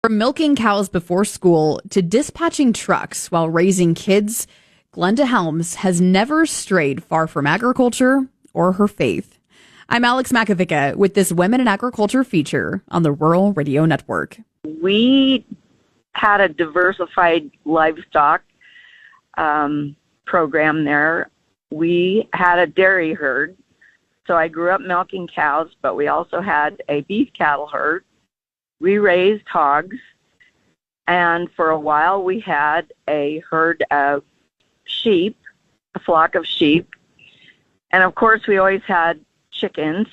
From milking cows before school to dispatching trucks while raising kids, Glenda Helms has never strayed far from agriculture or her faith. I'm Alex Makovica with this Women in Agriculture feature on the Rural Radio Network. We had a diversified livestock program there. We had a dairy herd, so I grew up milking cows, but we also had a beef cattle herd. We raised hogs, and for a while we had a herd of sheep, a flock of sheep, and of course we always had chickens,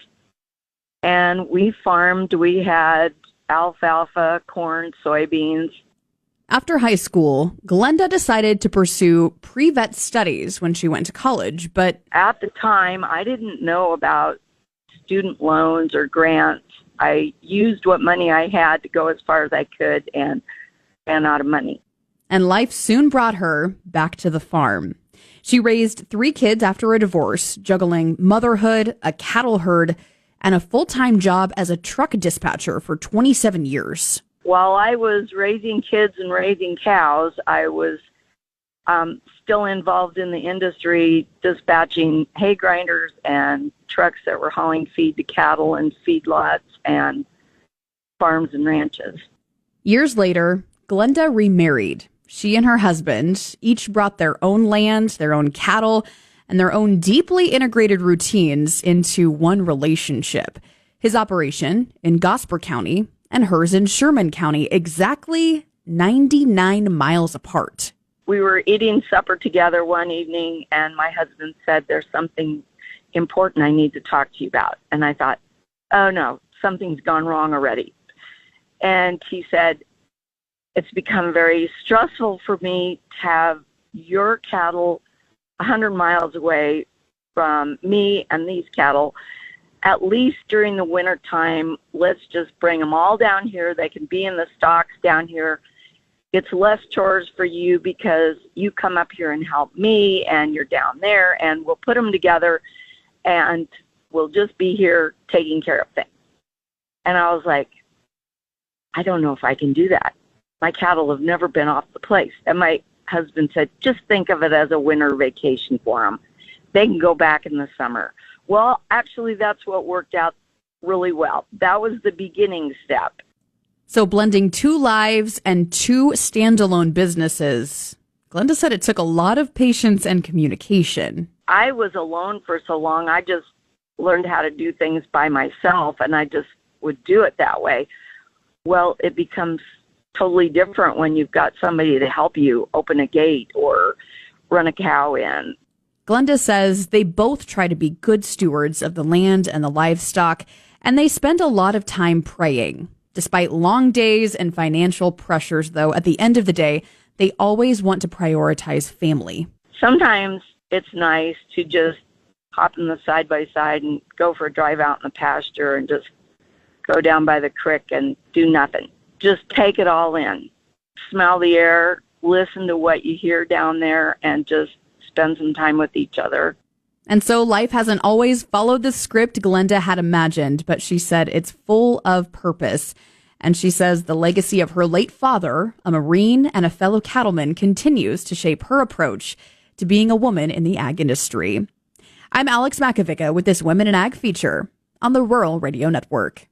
and we farmed. We had alfalfa, corn, soybeans. After high school, Glenda decided to pursue pre-vet studies when she went to college, but at the time I didn't know about student loans or grants. I used what money I had to go as far as I could and ran out of money. And life soon brought her back to the farm. She raised 3 kids after a divorce, juggling motherhood, a cattle herd, and a full-time job as a truck dispatcher for 27 years. While I was raising kids and raising cows, I was still involved in the industry, dispatching hay grinders and trucks that were hauling feed to cattle and feedlots and farms and ranches. Years later, Glenda remarried. She and her husband each brought their own land, their own cattle, and their own deeply integrated routines into one relationship. His operation in Gosper County and hers in Sherman County, exactly 99 miles apart. We were eating supper together one evening, and my husband said, "There's something important I need to talk to you about." And I thought, oh no, something's gone wrong already. And he said, "It's become very stressful for me to have your cattle 100 miles away from me and these cattle. At least during the winter time, let's just bring them all down here. They can be in the stocks down here. It's less chores for you because you come up here and help me, and you're down there, and we'll put them together, and we'll just be here taking care of things." And I was like, I don't know if I can do that. My cattle have never been off the place. And my husband said, just think of it as a winter vacation for them. They can go back in the summer. Well, actually, that's what worked out really well. That was the beginning step. So blending 2 lives and 2 standalone businesses, Glenda said it took a lot of patience and communication. I was alone for so long. I just learned how to do things by myself, and I just would do it that way. Well, it becomes totally different when you've got somebody to help you open a gate or run a cow in. Glenda says they both try to be good stewards of the land and the livestock, and they spend a lot of time praying. Despite long days and financial pressures, though, at the end of the day, they always want to prioritize family. Sometimes it's nice to just hop in the side-by-side and go for a drive out in the pasture and just go down by the creek and do nothing. Just take it all in. Smell the air, listen to what you hear down there, and just spend some time with each other. And so life hasn't always followed the script Glenda had imagined, but she said it's full of purpose. And she says the legacy of her late father, a Marine and a fellow cattleman, continues to shape her approach to being a woman in the ag industry. I'm Alex Makovica with this Women in Ag feature on the Rural Radio Network.